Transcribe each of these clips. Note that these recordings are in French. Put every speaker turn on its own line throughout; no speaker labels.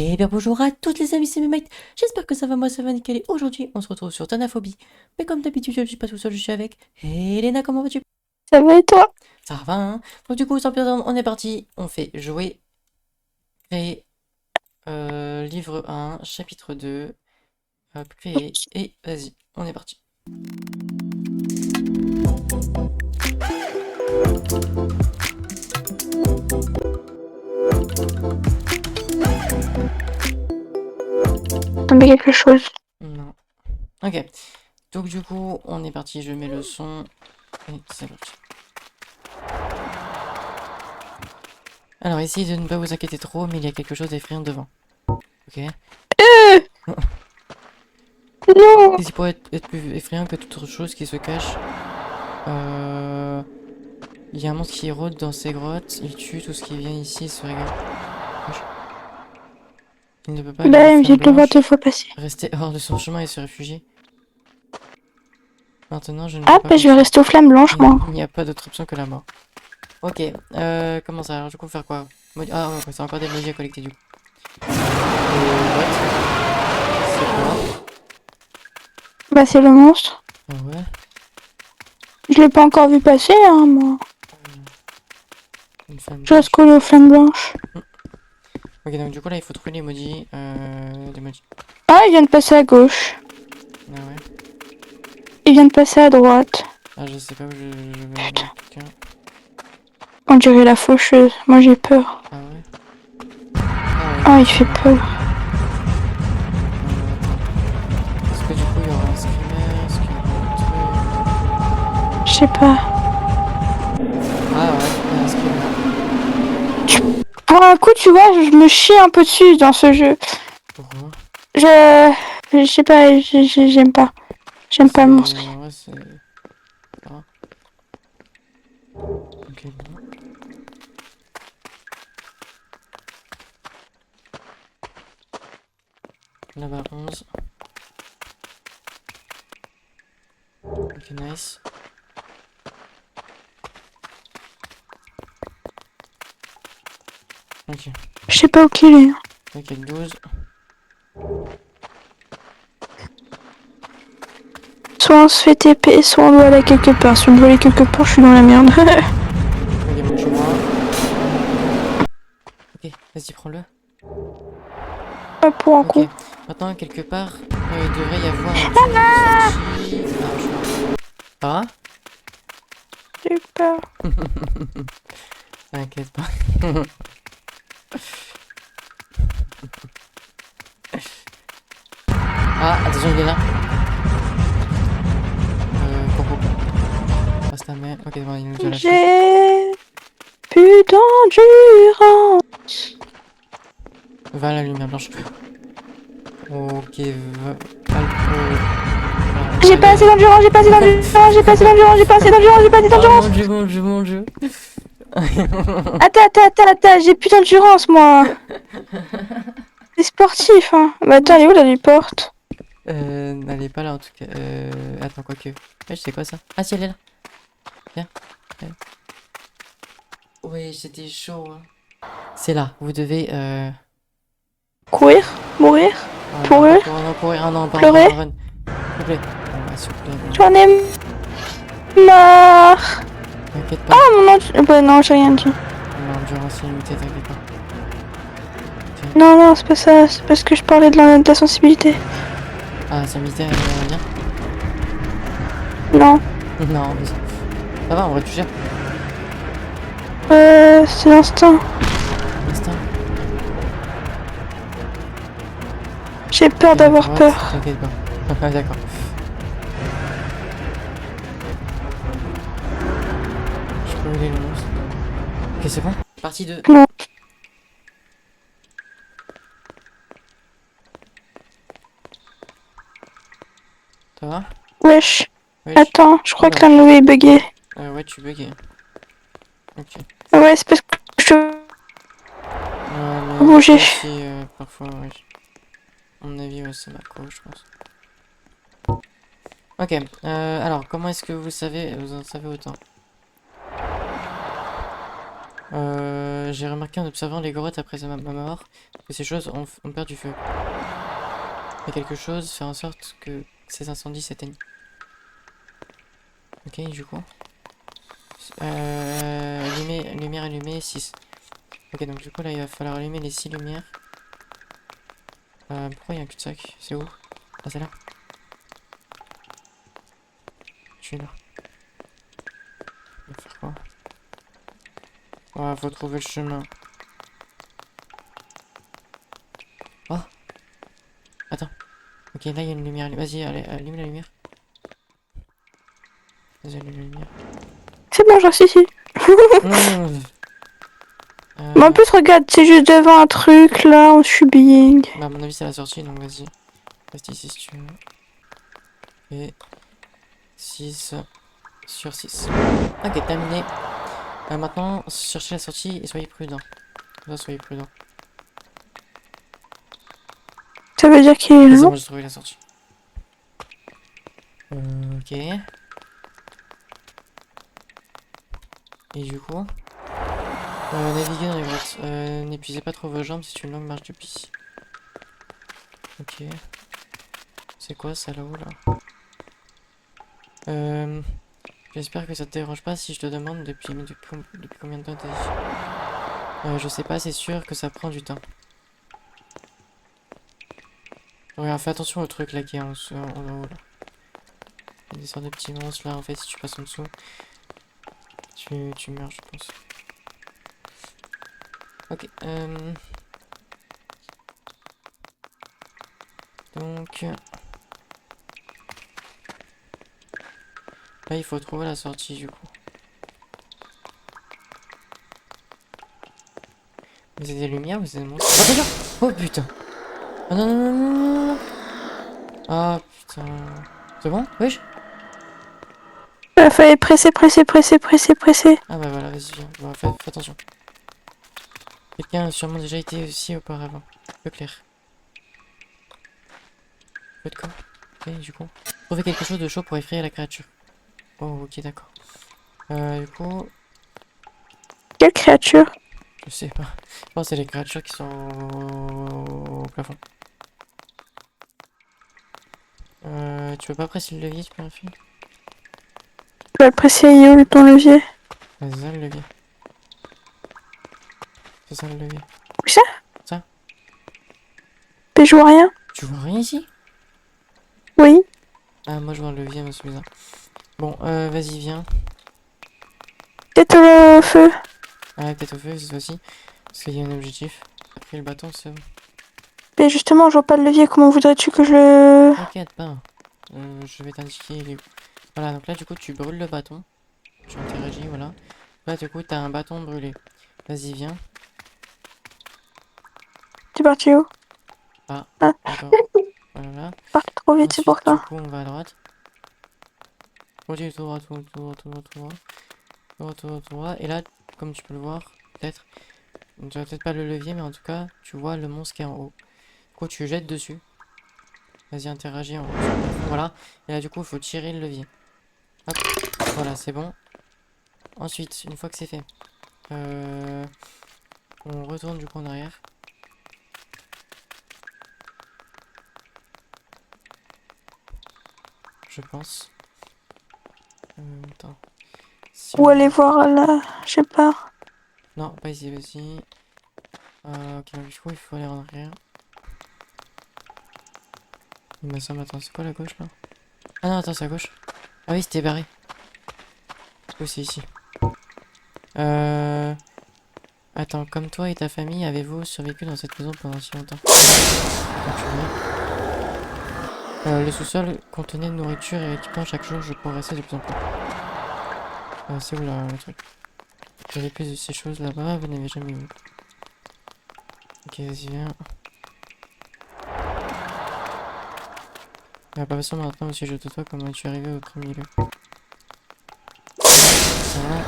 Et bien bonjour à toutes les amis, c'est Mimite. J'espère que ça va, moi ça va nickel. Et aujourd'hui, on se retrouve sur Thanaphobie. Mais comme d'habitude, je ne suis pas tout seul, je suis avec Elena, comment vas-tu?
Ça va et toi?
Ça va, hein? Donc du coup, sans plus attendre, on est parti. On fait jouer, créer, livre 1, chapitre 2, hop, créer, et vas-y, on est parti.
Tomber quelque chose.
Non. Ok, donc du coup, on est parti, je mets le son, et c'est parti. Alors, essayez de ne pas vous inquiéter trop, mais il y a quelque chose d'effrayant devant. Ok?
Euh non!
Qui pourrait être plus effrayant que toute autre chose qui se cache. Il y a un monstre qui rôde dans ces grottes, il tue tout ce qui vient ici et se régale. Wesh. Il ne peut pas lire aux
Bah,
flammes
j'ai dû le voir deux
blanches,
fois passer.
rester hors de son chemin et se réfugier. Maintenant, je ne peux
Ah,
pas
bah, je vais
continuer.
rester aux flammes blanches,
Il
moi.
n'y a pas d'autre option que la mort. Ok, comment ça? Alors, du coup, faire quoi? Ah, ouais, c'est encore des emojis à collecter, du coup. What? C'est quoi?
Bah, c'est le monstre.
Ah ouais?
Je l'ai pas encore vu passer, hein, moi.
Une flamme
Je reste
blanche.
collé aux flammes blanches.
Ok, donc du coup, là, il faut trouver l'emoji. L'emoji.
Ah, il vient de passer à gauche.
Ah ouais?
Il vient de passer à droite.
Ah, je sais pas où je vais aller,
Putain.
en tout cas.
On dirait la faucheuse. Moi, j'ai peur.
Ah ouais? Ah ouais,
Ah, il fait
effectivement.
peur.
Attends. Est-ce que du coup il y aura un screamer? Est-ce qu'il y aura
Je sais pas.
un truc? Ah ouais, il y a un screamer.
Pour un coup, tu vois, je me chie un peu dessus dans ce jeu.
Pourquoi?
Je... Je sais pas, j'aime pas. J'aime pas le monstre.
C'est. En vrai, c'est. Ah, ok, bon. Là-bas 11. Ok, nice. Ok,
Je sais pas où qu'il est.
ok, 12.
Soit on se fait TP, soit on doit aller quelque part. Si on doit aller quelque part, je suis dans la merde.
Ok, bon, je vois. Ok, vas-y, prends-le.
Pas pour un
Ok,
coup.
maintenant, quelque part, il devrait y avoir un tunnel de sortie. Ah, je vois. Ah?
J'ai peur.
T'inquiète pas. Ah, attention, il est là. Pourquoi pas? Passe ta main. Ok, bon, il nous a lâché.
J'ai plus d'endurance.
Va la lumière blanche. Ok,
J'ai pas
allez.
assez d'endurance, j'ai pas assez d'endurance, j'ai pas assez d'endurance, j'ai pas assez d'endurance, j'ai pas assez
Oh
d'endurance.
mon dieu, mon dieu, mon dieu.
Attends, j'ai plus d'endurance, moi. C'est sportif, hein. Bah attends, elle est où la porte?
Elle est pas là en tout cas. Attends, quoique. Ouais, je sais quoi ça? Ah, si, elle est là. Viens. Viens. Oui, c'était chaud, hein. C'est là. Vous devez.
Courir? Mourir?
Oh non, pas
Pourrir?
courir, non, courir. Ah non, pas encore
Pleurer?
un run. S'il vous plaît. Bon, bah, s'il vous plaît.
J'en ai marre.
T'inquiète
Ah
pas.
mon endurance. Bah non, j'ai rien dit.
L'endurance est limitée, t'inquiète pas. Tiens.
Non, c'est pas ça, c'est parce que je parlais de la sensibilité.
Ah, c'est militaire, viens.
Non.
Non, mais ça va, on va toucher.
C'est l'instinct.
Instinct.
J'ai peur
Et à
d'avoir
droite,
peur.
t'inquiète pas. Ah, d'accord. Je peux aller le monstre. Ok, c'est bon. Partie 2.
Non.
Ça va?
Wesh.
Wesh.
Attends, je crois que
Oula.
la nouvelle est buggée.
Ouais, tu bugues. Ok.
Ouais, c'est parce que je
Ouais, mais
peux
des fois
bouger.
aussi, parfois, ouais. À mon avis, ouais, c'est Mako, je pense. Ok. Alors, comment est-ce que vous savez, vous en savez autant? J'ai remarqué en observant les grottes après ma mort que ces choses ont peur du feu. Et quelque chose fait en sorte que ces incendies s'éteignent. Ok, du coup. Lumière allumée, 6. Ok, donc du coup là il va falloir allumer les 6 lumières. Pourquoi il y a un cul-de-sac? C'est où? Ah, c'est là. Je suis là. On va faire quoi? Oh, faut trouver le chemin. Oh! Attends. Ok, là il y a une lumière. Vas-y, allez, allume la lumière. Vas-y, allume la lumière.
C'est bon, j'en suis ici.
Mmh.
Mais en plus, regarde, c'est juste devant un truc, là, on subing.
Bah, à mon avis, c'est la sortie, donc vas-y. Reste ici si tu veux. Et 6 sur 6. Ok, terminé. Maintenant, cherchez la sortie et soyez prudent. Là, soyez prudent.
Ça veut dire qu'il est
Vas-y,
là.
moi j'ai trouvé la sortie. Ok. Et du coup, naviguer dans les grottes. N'épuisez pas trop vos jambes, c'est une longue marche de piste. Ok. C'est quoi ça là-haut là? J'espère que ça te dérange pas si je te demande depuis combien de temps t'es ici. Je sais pas, c'est sûr que ça prend du temps. Regarde, fais attention au truc là qui est en haut là. Il y a des sortes de petits monstres là en fait, si tu passes en dessous, tu meurs je pense. Ok, donc là il faut trouver la sortie du coup. Mais c'est des lumières ou c'est des monstres? Attention! Oh putain! Oh non non non non non non! Ah putain! C'est bon? Wesh?
Il fallait presser, presser, presser, presser, presser.
Ah bah voilà, vas-y viens. Bon, fais attention. Quelqu'un a sûrement déjà été aussi auparavant. Peu clair. Peu de quoi? Ok, du coup. Trouver quelque chose de chaud pour effrayer la créature. Oh, ok, d'accord. Du coup,
Quelle créature?
je sais pas. Je pense que c'est les créatures qui sont au plafond. Tu veux pas presser le levier, tu peux faire?
Tu vas le presser où ton levier?
C'est ça le levier. C'est ça le levier.
Où ça?
Ça?
Mais je vois rien.
Tu vois rien ici?
Oui.
Ah, moi je vois le levier, mais c'est bizarre. Bon, vas-y, viens.
Peut-être le feu.
Ah, peut-être au feu cette fois-ci. Parce qu'il y a un objectif. Après le bâton, c'est bon.
Mais justement, je vois pas le levier. Comment voudrais-tu que je le...
T'inquiète pas. Je vais t'indiquer il est où. Voilà, donc là, du coup, tu brûles le bâton. Tu interagis, voilà. Là, du coup, t'as un bâton brûlé. Vas-y, viens.
T'es parti où?
Ah,
Ah,
d'accord. Voilà.
parti trop vite, c'est pour
Ensuite, du
ça.
coup, on va à droite. Continue tout droit, tout droit, tout droit, tout droit. Tout droit, tout droit, tout droit. Et là, comme tu peux le voir, peut-être. Tu vois peut-être pas le levier, mais en tout cas, tu vois le monstre qui est en haut. Du coup, tu jettes dessus. Vas-y, interagis en haut. Voilà. Et là, du coup, il faut tirer le levier. Hop. Voilà, c'est bon. Ensuite, une fois que c'est fait, on retourne du coup en arrière. Je pense. Attends. Si
Ou
on...
aller voir là, je sais pas.
Non, pas ici, vas-y. Ok, donc du coup, il faut aller en arrière. Il me semble, attends, c'est quoi la gauche là? Ah non, attends, c'est à gauche. Ah oui, c'était barré. Du coup, c'est ici. Attends, comme toi et ta famille, avez-vous survécu dans cette maison pendant si longtemps? Le sous-sol contenait de nourriture et équipement. Chaque jour, je progressais de plus en plus. C'est où là, le truc? J'avais plus de ces choses là-bas, vous n'avez jamais vu. Ok, vas-y, viens. Pas besoin maintenant aussi, je te toi comment es-tu arrivé au premier lieu? Voilà.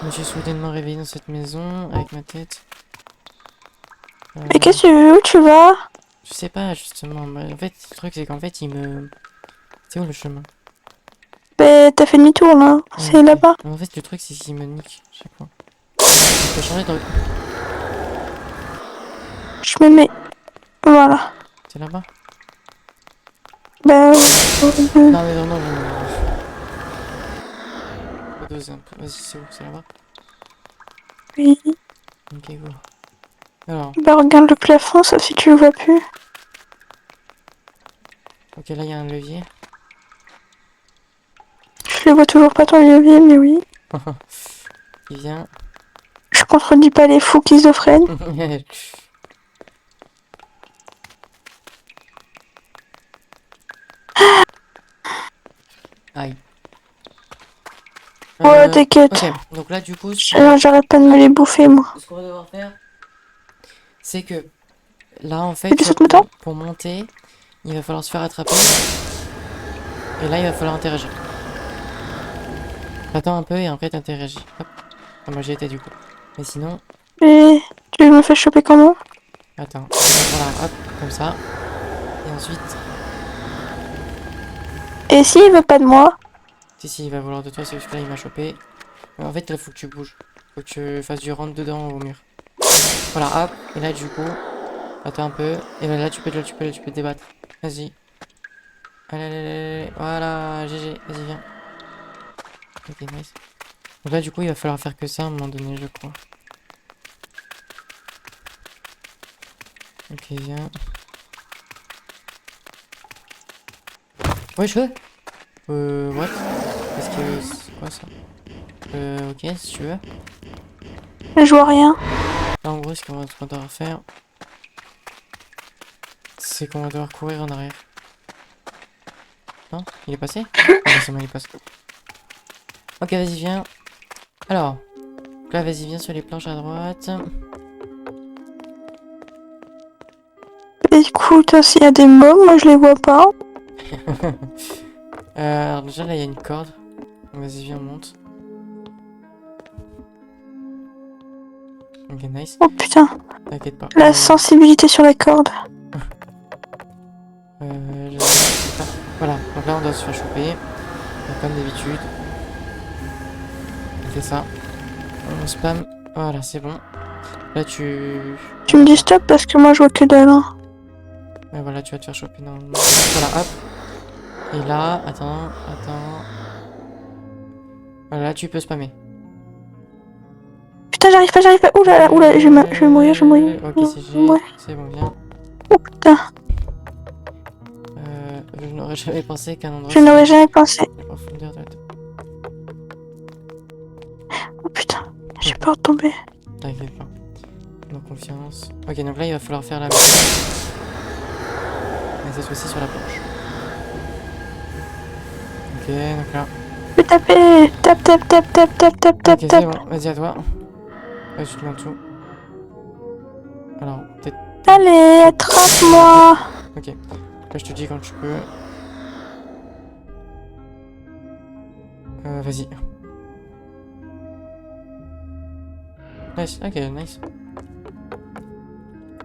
Je me suis soudainement réveillé dans cette maison avec ma tête.
Mais qu'est-ce que tu veux? Où tu vas?
Je sais pas justement. En fait, le truc c'est qu'en fait, il me. C'est où le chemin?
Ben, t'as fait demi-tour là.
Ah,
C'est
ok.
là-bas.
En fait, le truc c'est qu'il me nique chaque fois. peux changer de truc.
Je me mets... Voilà.
C'est là-bas?
Bah...
Non, mais non, non, non, non. Faut doser un peu. Vas-y, c'est où? C'est là-bas?
Oui.
Ok, go. Alors,
Bah regarde le plafond, sauf si tu le vois plus.
ok, là, il y a un levier.
Je le vois toujours pas ton levier, mais oui.
Il vient.
Je contredis pas les fous schizophrènes.
Aïe.
Ouais, t'inquiète.
Ok, donc là, du coup, ce
J'arrête pas de me les bouffer, moi.
qu'on va devoir faire, c'est que là, en fait,
Et puis
tu vois,
saute mouton.
pour monter, il va falloir se faire attraper. Et là, il va falloir interagir. Attends un peu et après, t'interagis. Hop. Ah, moi, j'y étais du coup. Mais sinon,
Et tu me fais choper comment?
attends. Voilà, hop, comme ça. Et ensuite,
Et s'il veut pas de moi?
si, il va vouloir de toi, c'est parce que là, il m'a chopé. En fait, là, faut que tu bouges. Faut que tu fasses du rentre dedans au mur. Voilà, hop. Et là, du coup, attends un peu. Et là, tu peux te débattre. Vas-y. Allez, allez, allez, allez. Voilà, GG. Vas-y, viens. Ok, nice. Donc là, du coup, il va falloir faire que ça à un moment donné, je crois. Ok, viens. Ouais, je veux. What? Qu'est-ce que... C'est quoi ça? Ok, si tu veux.
Je vois rien.
Là, en gros, ce qu'on va devoir faire, c'est qu'on va devoir courir en arrière. Non? Il est passé? Ah, bah, c'est bon, il est passé. Ok, vas-y, viens. Alors, donc là, vas-y, viens sur les planches à droite.
Écoute, s'il y a des mobs, moi je les vois pas.
Alors, déjà, là, il y a une corde. Donc, vas-y, viens, on monte. Ok, nice.
Oh putain,
T'inquiète pas.
la sensibilité sur la corde.
Je sais pas. Voilà, donc là, on doit se faire choper. Donc, comme d'habitude. On fait ça. On spam. Voilà, c'est bon. Là,
Tu me dis stop parce que moi je vois que dalle. Hein.
Ouais, voilà, tu vas te faire choper normalement. Voilà, hop. Et là, attends. Voilà, tu peux spammer.
Putain, j'arrive pas. Oula, je vais mourir, je vais mourir.
Ok, c'est G.
Ouais.
C'est bon, viens.
Oh putain,
Je n'aurais jamais pensé qu'un endroit
je n'aurais
si
jamais pensé.
profondeur doit être...
Oh putain, j'ai peur de tomber.
T'inquiète pas. Dans confiance. Ok, donc là, il va falloir faire la même. Mais cette fois-ci sur la planche. Ok, donc là.
Je vais taper.
Ok, c'est
Tape.
bon. Vas-y, à toi. Ouais, je te mets en dessous. Alors, peut-être...
Allez, attrape-moi.
Ok. Là, je te dis quand tu peux. Vas-y. Nice, ok, nice.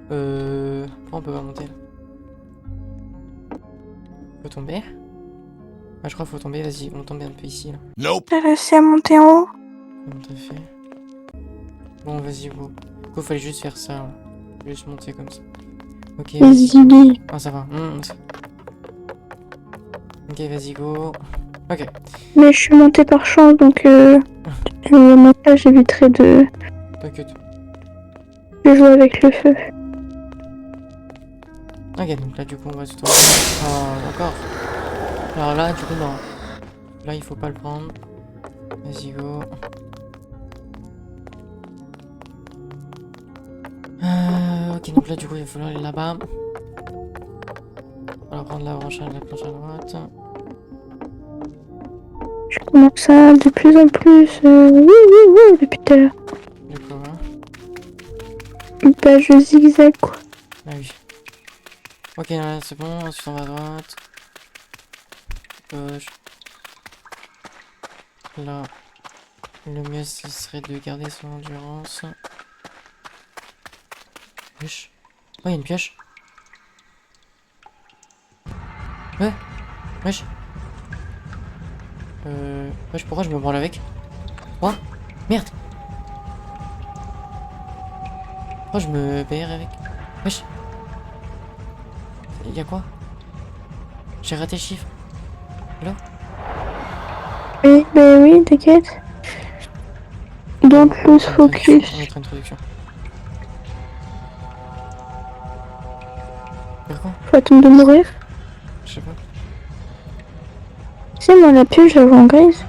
Pourquoi on peut pas monter là? Faut tomber? Ah, je crois qu'il faut tomber, vas-y, on tombe un peu ici là.
J'ai réussi à monter en haut.
Comment t'as fait? Bon, vas-y, go. Go, fallait juste faire ça là. Juste monter comme ça. Ok, vas-y.
Vas-y.
Ah, ça va. Ok, vas-y, go. Ok.
Mais je suis montée par chance, donc le montage éviterait de
T'inquiète.
jouer avec le feu.
Ok, donc là, du coup, on va se tourner. Oh, encore. Alors là, du coup, non. Là, il faut pas le prendre. Vas-y, go. Ok, donc là, du coup, il va falloir aller là-bas. On va prendre la planche à droite.
Je commence à de plus en plus. Depuis tout à l'heure.
Du coup, hein.
Bah, je zigzag quoi.
Ah oui. Ok, là, c'est bon. Ensuite, on va à droite. Gauche. Là. Le mieux, ce serait de garder son endurance. Pioche. Oh, il y a une pioche. Ouais. Wesh. Wesh, pourquoi je me branle avec? Quoi? Merde. Pourquoi je me BR avec? Wesh. Y'a quoi? J'ai raté le chiffre. Là?
Oui, bah oui, t'inquiète. Don't
On va
lose
mettre une traduction.
focus.
On va mettre une traduction. Vers quoi?
Faut attendre de mourir.
Je sais pas.
C'est moi la pile, je la vois en grise.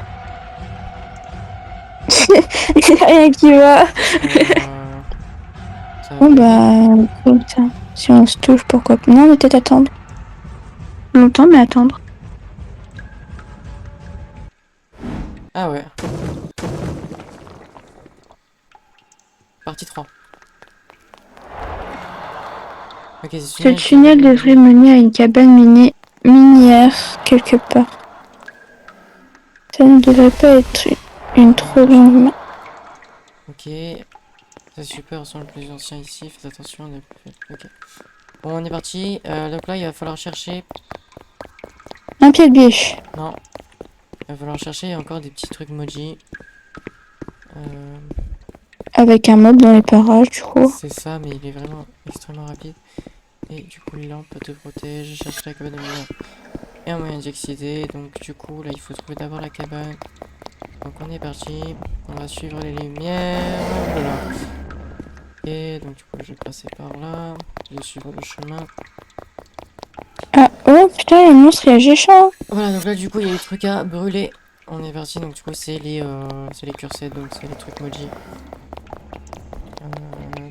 Il y a rien qui va.
Ça va
Bon
bugger?
bah, comme ça. Si on se touche, pourquoi pas. Non, mais peut-être attendre. Longtemps, mais attendre.
Ah ouais. Partie 3. Ok, ce
Ce
tunnel
tunnel devrait mener à une cabane minière quelque part. Ça ne devrait pas être une trop longue main.
Ok. C'est super, sont le plus ancien ici. Faites attention. Ok. Bon, on est parti. Donc là, il va falloir chercher.
Un pied de biche.
Non. Il va falloir chercher encore des petits trucs Moji.
Avec un mob dans les parages, du coup.
C'est ça, mais il est vraiment extrêmement rapide. Et du coup, les lampes te protègent. Cherche la cabane de lumière. Et un moyen d'y accéder. Donc, du coup, là, il faut trouver d'abord la cabane. Donc, on est parti. On va suivre les lumières. Voilà. Et donc, du coup, je vais passer par là. Je vais suivre le chemin.
Ah, oh putain, le monstre il a géchant.
Voilà, donc là, du coup, il y a des trucs à brûler. On est parti. Donc, du coup, c'est les cursets. Donc, c'est les trucs Moji.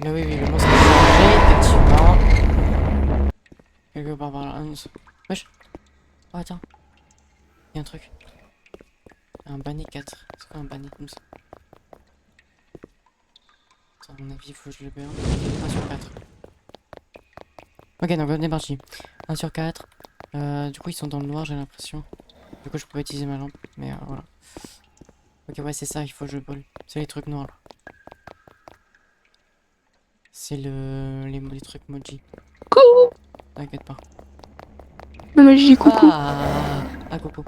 Mais oui, le monstre a changé, effectivement. Quelque part par là. Wesh. Oh, attends. Il y a un truc. Un banni 4. C'est quoi un banni comme ça? Attends, à mon avis, il faut que je le béa. 1 sur 4. Ok, donc on est parti. 1 sur 4. Du coup, ils sont dans le noir, j'ai l'impression. Du coup, je pourrais utiliser ma lampe. Mais voilà. Ok, ouais, c'est ça, il faut que je brûle. C'est les trucs noirs là. C'est les trucs Moji.
Coucou.
T'inquiète pas.
Non, mais je dis coucou.
Ah, coucou.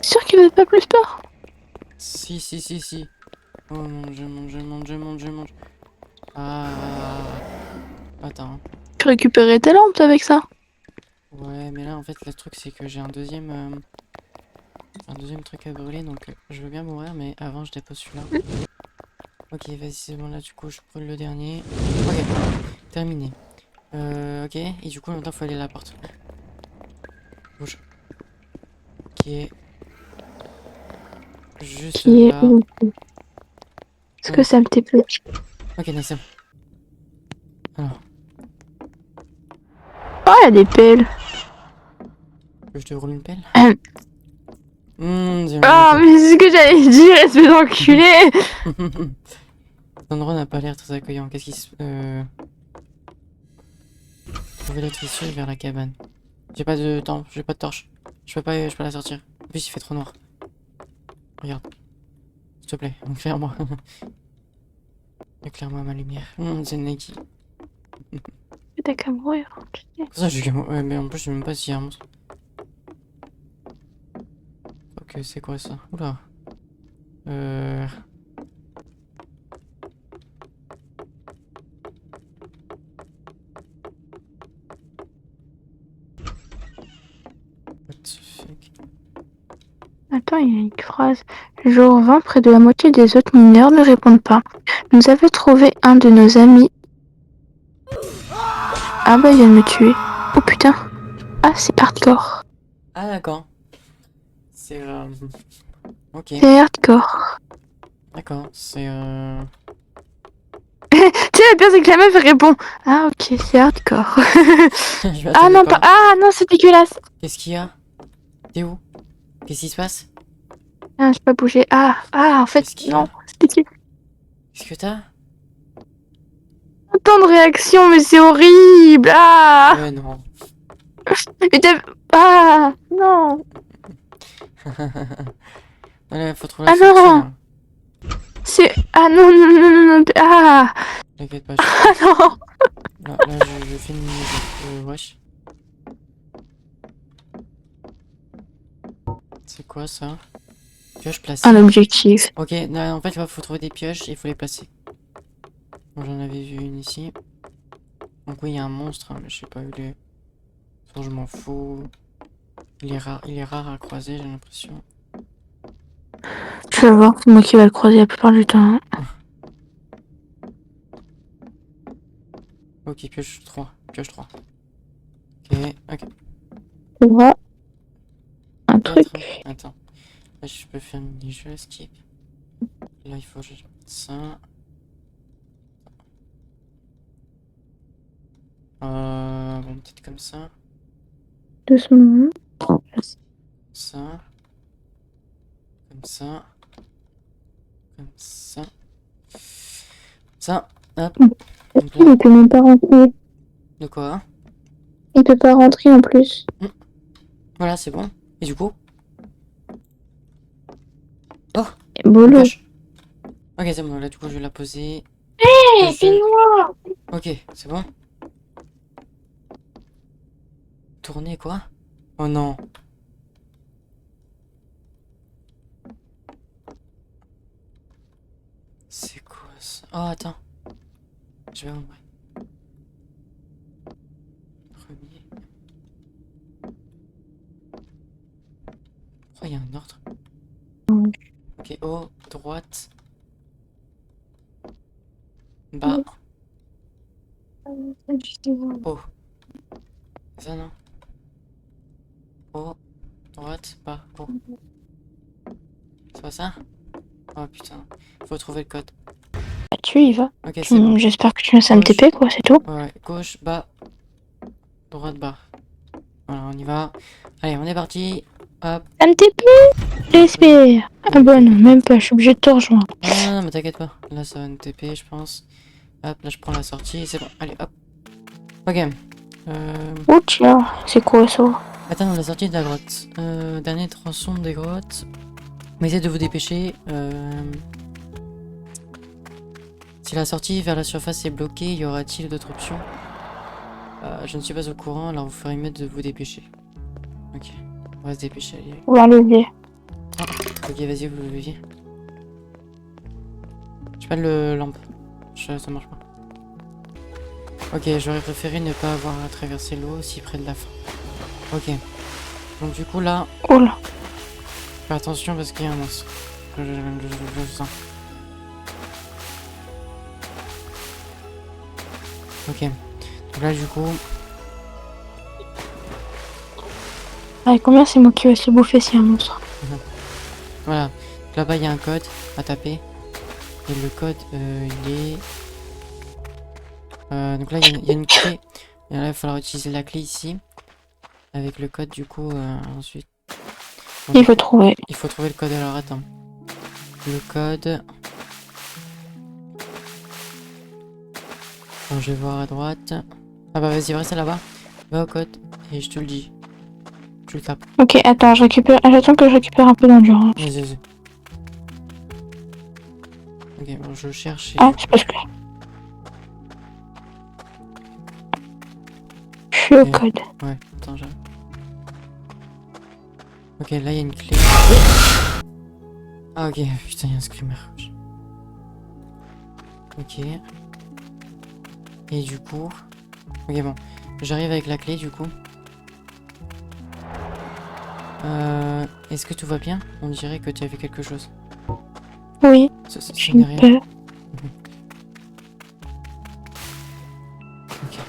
C'est sûr qu'il veut pas plus peur.
Si. Oh mon dieu, mon dieu, mon dieu, mon dieu, mon dieu. Ah. Attends.
Tu récupérais tes lampes avec ça.
Ouais, mais là, en fait, le truc, c'est que j'ai un deuxième truc à brûler, donc je veux bien mourir, mais avant, je dépose celui-là. Ok, vas-y, c'est bon, là, du coup, je brûle le dernier. Ok, terminé. Ok, et du coup, maintenant, faut aller à la porte. Bouge. Qui est juste
Qui est
là.
où? Est-ce que ça me déplaît?
Ok, nice, c'est bon. Alors,
Oh, il y a des pelles.
je te roule une pelle?
Ah, mais c'est ce que j'allais dire, espèce d'enculé.
Cet endroit n'a pas l'air très accueillant. Qu'est-ce qui se... Trouver l'autre issue vers la cabane. J'ai pas de temps, j'ai pas de torche. Je peux pas la sortir. En plus, il fait trop noir. Regarde. S'il te plaît, éclaire-moi. Éclaire-moi ma lumière. C'est Nike.
T'as qu'à mourir, tu sais.
Pour ça, ouais, mais en plus, je sais même pas s'il y a un monstre. Ok, c'est quoi ça? Oula. What the fuck?
Attends, il y a une phrase. Jour 20, près de la moitié des autres mineurs ne répondent pas. Nous avons trouvé un de nos amis. Ah bah, il vient de me tuer. Oh putain. Ah, c'est hardcore.
Ah, d'accord. C'est Ok,
C'est hardcore.
d'accord. C'est
Tu sais, la pire, c'est que la meuf répond. Ah, ok, c'est hardcore.
Je
Ah
m'attendais
non,
pas.
Ah non, c'est dégueulasse.
Qu'est-ce qu'il y a? T'es où? Qu'est-ce qui se passe?
Ah, j'ai pas bougé. En fait,
Qu'est-ce qu'il y
non.
a?
C'est dégueulasse.
Qu'est-ce que t'as?
Tant de réactions, mais c'est horrible. Ah.
Ouais, non.
Mais Ah, non.
Allez, faut trouver la
Ah
sortie
non.
là.
C'est... Ah non. Ah.
T'inquiète pas,
Ah non.
là, je fais une minute. Wesh. C'est quoi ça? Pioche placée.
un objectif.
Ok, là, en fait, il faut trouver des pioches et il faut les placer. Moi, j'en avais vu une ici. Donc oui, il y a un monstre, hein, mais je sais pas où il est. Je m'en fous. Il est rare à croiser, j'ai l'impression.
Tu vas voir, c'est moi qui va le croiser la plupart du temps.
Ok, pioche 3. Pioche 3. Ok, ok.
Tu vois un
Peut-être.
truc.
Attends. Là, je peux faire un mini-jeu, skip. Là, il faut que je mette ça. Bon, peut-être comme ça.
Doucement.
Ça. Comme ça. Comme ça. Ça. Hop. Donc là.
Il peut même pas rentrer.
De quoi?
Il peut pas rentrer en plus.
Voilà, c'est bon. Et du coup? Oh!
Bolo.
Une pioche. Ok, c'est bon. Là, du coup, je vais la poser.
Hey, c'est noir.
Ok, c'est bon. Tourner quoi? Oh non. C'est quoi ça? Oh, attends. Je vais ouvrir. Premier. Oh, il y a un ordre. Ok, haut, droite. Bas. Haut. C'est ça, non? Haut, droite, bas, haut. C'est pas ça? Oh putain. Faut trouver le code.
Tu y vas.
Ok, c'est bon.
J'espère que tu laisses un TP, quoi, c'est tout.
Ouais, gauche, bas, droite, bas. Voilà, on y va. Allez, on est parti. Hop.
Un TP, j'espère. Ah bah non, même pas, je suis obligée de te rejoindre.
Non, mais t'inquiète pas. Là, ça va nous TP, je pense. Hop, là, je prends la sortie et c'est bon. Allez, hop. Ok.
Oh tiens, c'est quoi ça?
Attends, la sortie de la grotte. Dernier tronçon des grottes. Mais essayez de vous dépêcher. Si la sortie vers la surface est bloquée, y aura-t-il d'autres options? Je ne suis pas au courant, alors vous ferez mieux de vous dépêcher. Ok, on va se dépêcher. Allez.
On va lever.
Ok, vas-y, vous le leviez. J'ai pas le lampe. Ça marche pas. Ok, j'aurais préféré ne pas avoir à traverser l'eau si près de la fin. Ok. Donc du coup là,
Oh là.
fais attention parce qu'il y a un monstre. Je sens. Ok. Donc là du coup,
Allez, combien c'est moi qui vais se le bouffer si un monstre?
voilà. Donc là-bas il y a un code à taper. Et le code, il est... donc là il y a une clé. Et là il va falloir utiliser la clé ici. Avec le code du coup, ensuite. Bon,
Il faut trouver.
il faut trouver le code, alors attends. Le code... Bon, je vais voir à droite. Ah bah vas-y, reste là-bas. Va au code et je te le dis. Tu le tapes.
Ok, attends, je récupère. J'attends que je récupère un peu d'endurance.
Vas-y, vas-y. Ok, bon, je cherche.
Ah, c'est parce que. Je suis au
Ok.
code.
Ouais, attends, j'arrive. Ok, là il y a une clé. Ah ok, putain, il y a un screamer. Ok. Et du coup... Ok, bon. J'arrive avec la clé du coup. Est-ce que tout va bien? On dirait que tu as vu quelque chose.
Oui,
Ce
j'ai
n'est
une
rien.
peur.
Ok.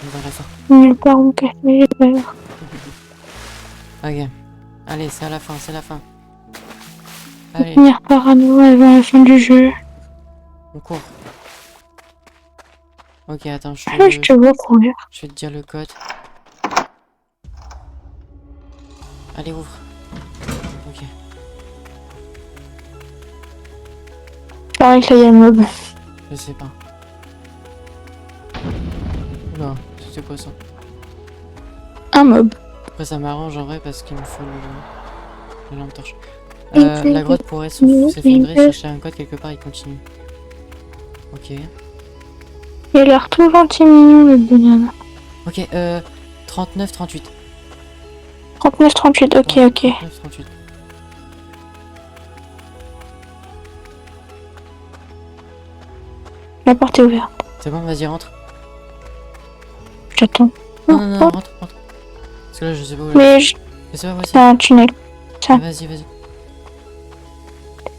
On va la fin.
Nulle part où me cacher, j'ai peur.
Ok. Allez, c'est à la fin, c'est la fin. Allez,
Devenir parano avant la fin du jeu.
on court. Ok, attends,
Ah, je te vois courir.
je vais te dire le code. Allez, ouvre. Ok.
Pareil que là, il y a le mob.
Je sais pas. Oula, c'était quoi ça?
Un mob.
Après, ça m'arrange en vrai parce qu'il me faut la lampe torche.
Et
La grotte pourrait s'effondrer, chercher un code quelque part, il continue. Ok.
Il a l'air tout gentil mignon, le bonhomme.
Ok, 39-38.
39-38, ok, ok.
39-38.
La porte est ouverte.
C'est bon, vas-y, rentre.
J'attends.
Non, non, non,
Oh,
rentre, rentre. Parce que là, je sais pas où là.
mais
C'est pas possible.
c'est un tunnel.
Ah, vas-y, vas-y.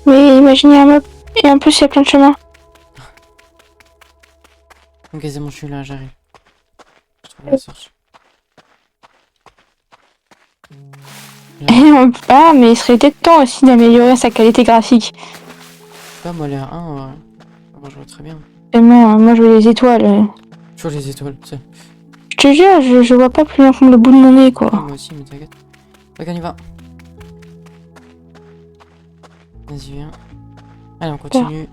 Mais imagine, il y a un meuble. Et en plus, il y a plein de chemins.
Ok, c'est bon, je suis là, j'arrive. Je trouve la sortie.
Ah, mais il serait peut-être temps aussi d'améliorer sa qualité graphique.
Pas moi, l'air 1, ouais. Moi, je vois très bien.
Tellement, moi je veux les étoiles.
Je vois les étoiles, tu sais.
Je te jure, je vois pas plus loin que le bout de mon nez, quoi.
Ah, moi aussi, mais t'inquiète. Ok, on y va. Vas-y, viens. Allez, on continue.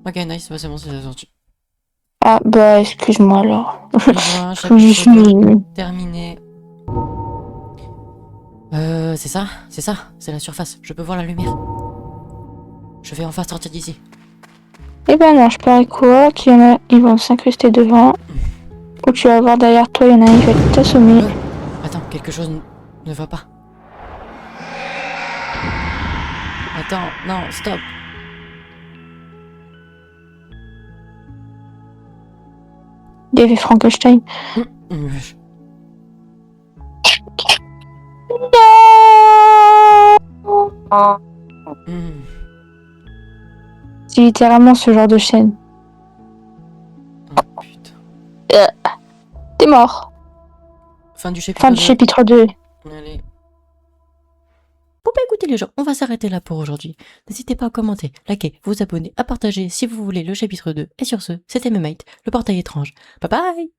Ok, nice, bah, c'est bon, c'est la sortie.
Ah, bah, excuse-moi alors.
Niveau 1,
Je
chapitre
suis
2, terminé. C'est ça, c'est la surface. Je peux voir la lumière. Je vais enfin sortir d'ici.
Eh ben non, je parie quoi qu'il y en a, ils vont s'incruster devant. Ou tu vas voir derrière toi, il y en a un, il va t'assommer.
Attends, quelque chose ne va pas. Attends, non, stop.
Il y avait Frankenstein.
Wesh. Hmm.
C'est littéralement ce genre de scène.
Oh, putain.
T'es mort.
Fin du chapitre
Fin du
2.
chapitre 2.
Allez. Bon bah écoutez les gens, on va s'arrêter là pour aujourd'hui. N'hésitez pas à commenter, liker, vous abonner, à partager si vous voulez le chapitre 2. Et sur ce, c'était Memate, le portail étrange. Bye bye.